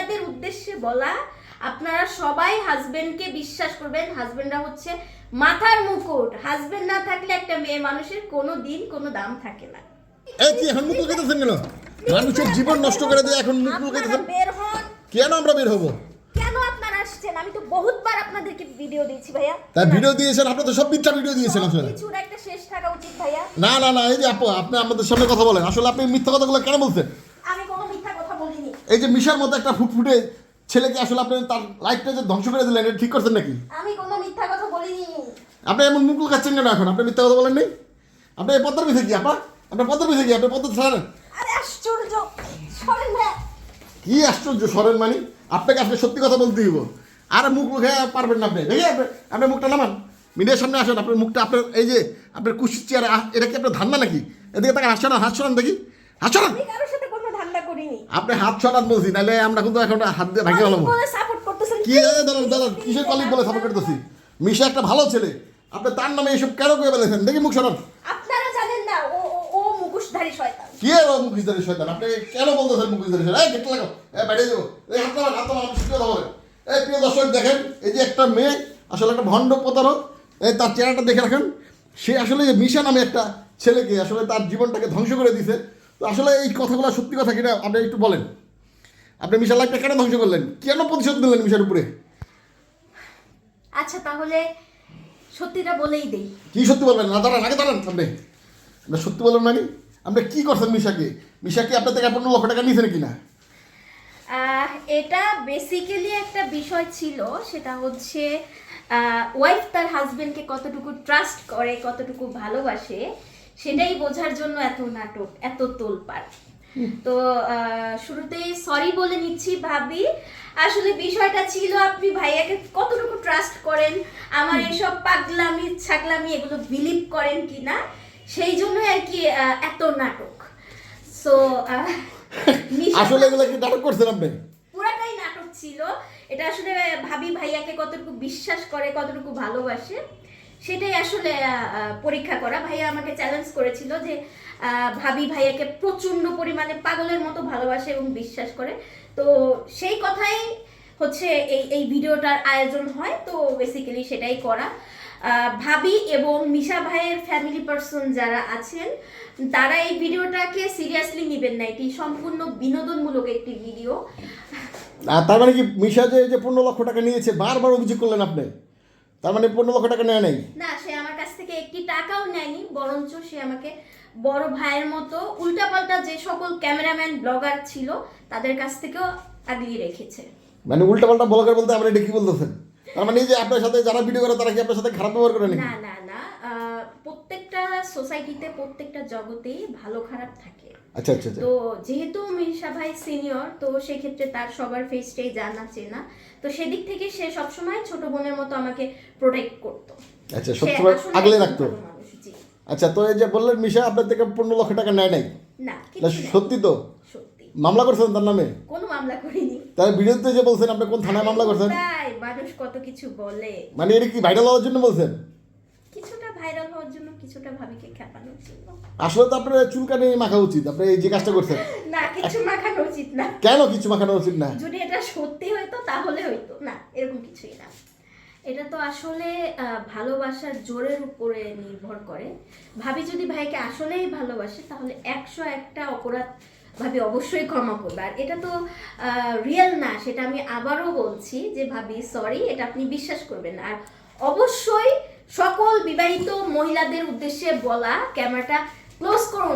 মহিলাদের উদ্দেশ্যে বলা, আপনারা সবাই হাজবেন্ডকে বিশ্বাস করবেন। হাজবেন্ডরা হচ্ছে মাথার মুকুট। হাজবেন্ড না থাকলে একটা মেয়ে মানুষের কোনো দিন কোনো দাম থাকে না। এই কি এখন মুখ লুকাইতেছেন কেন? মানুষের জীবন নষ্ট করে দিয়ে এখন মুখ লুকাইতেছেন বের হন। কেন আমরা বের হবো? কেন আপনারা আসছেন? আমি তো বহুতবার আপনাদেরকে ভিডিও দিয়েছি ভাইয়া। তাই ভিডিও দিয়েছেন, আপনি তো সব মিথ্যা ভিডিও দিয়েছেন আসলে। কিছুর একটা শেষ থাকা উচিত ভাইয়া। না না না, এই যে আপু আপনি আমাদের সামনে কথা বলেন, আসলে আপনি মিথ্যা কথাগুলো কেন বলছেন? আমি কোনো মিথ্যা কথা বলিনি। এই যে মিশার মতো একটা ফুটফুটে ছেলেকে আসলে আপনি তার লাইফটা যে ধ্বংস করে দিলেন, এটা ঠিক করছেন নাকি? আমি কোনো মিথ্যা কথা বলিনি। আপনি এমন মুখ লুকাচ্ছেন কেন এখন? আপনি মিথ্যা কথা বলেন নাই? আপনি এই পদ্মার পিছিয়ে কি আপা? আপনার পদ্মার পিছিয়ে কি? আপনি পদ্মা ছাড়েন? আরে আশ্চর্য, সরেন ভাইয়া। কি আশ্চর্য সরেন মানে? আপনাকে আপনি সত্যি কথা বলতে দিব, আর মুখ লুকে পারবেন না আপনি। দেখি আপনার মুখটা নামান, মিডিয়ার সামনে আসেন। আপনার মুখটা আপনার এই যে আপনার কুশির চেয়ারে, এটা কি আপনার ধান্দা নাকি? এদিকে তাকে হাত সরান, হাত সরান দেখি, হাত সরান। আমি কারোর সাথে কোনো ধান্দা করিনি। আপনি হাত সরান বলছি, নাহলে আমরা কিন্তু এখন হাত দিয়ে ভাঙে গেলাম। বলে সাপোর্ট করতেছেন কি দাঁড়ান দাঁড়ান, কিসের কলিগ বলে সাপোর্ট করতেছি? মিশা একটা ভালো ছেলে, আপনি তার নামে এসব কেন করে ফেলেছেন? দেখি মুখ সরান। আপনারা জানেন না ও ও মুখোশধারী শয়তান। কি আর মুখোশধারী শয়তান? আপনি কেন বলতেছেন মুখোশধারী শয়তান? এই গেট লাগাও, বেরিয়ে যাবো। এই হাত নামান, হাত নামান, আমি সত্যি কথা বলেন। এই প্রিয় দর্শক দেখেন, এই যে একটা মেয়ে আসলে একটা ভণ্ড প্রতারক, এই তার চেহারাটা দেখে রাখেন। সে আসলে যে মিশা নামে একটা ছেলেকে আসলে তার জীবনটাকে ধ্বংস করে দিছে। তো আসলে এই কথাগুলো সত্যি কথা কিনা আপনি একটু বলেন। আপনি মিশার লাইফটা কেন ধ্বংস করলেন? কেন প্রতিশোধ নিলেন মিশার উপরে? আচ্ছা তাহলে সত্যিটা বলেই দেই। কি সত্যি বলবেন? না দাঁড়ান, আগে দাঁড়ান। আপনি আপনি সত্যি বলবেন মানে? আপনি কি করছেন মিশাকে? মিশা কি আপনার থেকে 15 লক্ষ টাকা নিয়েছেন কিনা? এটা বেসিক্যালি একটা বিষয় ছিল, সেটা হচ্ছে ওয়াইফ তার হাজবেন্ডকে কতটুকু ট্রাস্ট করে, কতটুকু ভালোবাসে, সেটাই বোঝার জন্য এত নাটক, এত তোলপাড়। তো শুরুতেই সরি বলে নিচ্ছি ভাবি, আসলে বিষয়টা ছিল আপনি ভাইয়াকে কতটুকু ট্রাস্ট করেন, আমার এসব পাগলামি ছাগলামি এগুলো বিলিভ করেন কিনা, সেই জন্য আর কি এত নাটক। সো আসলে এগুলো কি নাটক করছেন আপনি? পুরাটাই নাটক ছিল। এটা আসলে ভাবি ভাইয়াকে কতটুকু বিশ্বাস করে, কতটুকু ভালোবাসে, সেটাই আসলে পরীক্ষা করা। ভাইয়া আমাকে চ্যালেঞ্জ করেছিল যে ভাবি ভাইয়াকে প্রচন্ড পরিমাণে পাগলের মতো ভালোবাসে এবং বিশ্বাস করে। তো সেই কথাই হচ্ছে এই ভিডিওটার আয়োজন হয়। তো বেসিক্যালি সেটাই করা। ভাবি এবং মিশা ভাইয়ের ফ্যামিলি পার্সন যারা আছেন, তারা এই ভিডিওটাকে সিরিয়াসলি নেবেন না। এটি সম্পূর্ণ বিনোদনমূলক একটি ভিডিও। তার মানে কি মিশা যে 15 লক্ষ টাকা নিয়েছে, বারবার অভিযোগ করলেন আপনি? তার মানে 15 লক্ষ টাকা নেয় নাই? না, সে আমার কাছ থেকে একটি টাকাও নেয়নি, বরঞ্চ সে আমাকে বড় ভাইয়ের মতো উল্টাপাল্টা যে সকল ক্যামেরাম্যান ব্লগার ছিল তাদের কাছ থেকেও আগলিয়ে রেখেছে। মানে উল্টাপাল্টা ব্লগার বলতে আপনি এটা কি বলতেছেন? তার মানে এই যে আপনার সাথে যারা ভিডিও করে তারা কি আপনার সাথে খারাপ ব্যবহার করে নাকি? না না না, প্রত্যেকটা সোসাইটিতে, প্রত্যেকটা জগতেই ভালো খারাপ থাকে। আচ্ছা আচ্ছা। তো যেহেতু মিশা ভাই সিনিয়র, তো সেক্ষেত্রে তার সবার ফেসটাই জানা চেনা, তো সেদিক থেকে সে সবসময় ছোট বোনের মতো আমাকে প্রোটেক্ট করতো। আচ্ছা, সবসময় আগলে রাখতো। আচ্ছা, তো এই যে বললেন মিশা আপনার থেকে 15 লক্ষ টাকা নেয় নাই, না সত্যি তো? সত্যি। মামলা করছেন তার নামে? কোনো মামলা করিনি। তাই ভিডিওতে যে বলছেন আপনি কোন থানায় মামলা করছেন? তাই মানুষ কত কিছু বলে। মানে এটা কি ভাইরাল হওয়ার জন্য বলছেন? কিছুটা ভাইরাল হওয়ার জন্য, কিছুটা ভাবিকে খেপানোর জন্য। আসলে তো আপনার চুলকানি মাখা উচিত, আপনি এই যে কাজটা করছেন। না, কিছু মাখানো উচিত না। কেন কিছু মাখানো উচিত না? যদি এটা সত্যি হইতো তাহলে হইতো না, এরকম কিছুই না। এটা তো আসলে ভালোবাসার জোরের উপরে নির্ভর করে। ভাবি যদি ভাইকে আসলেই ভালোবাসে তাহলে 101টা অপরাধ ভাবি অবশ্যই ক্ষমা করবে। আর এটা তো রিয়েল না, সেটা আমি আবারও বলছি যে ভাবি সরি, এটা আপনি বিশ্বাস করবেন। আর অবশ্যই সকল বিবাহিত মহিলাদের উদ্দেশ্যে বলা, ক্যামেরাটা ক্লোজ করুন।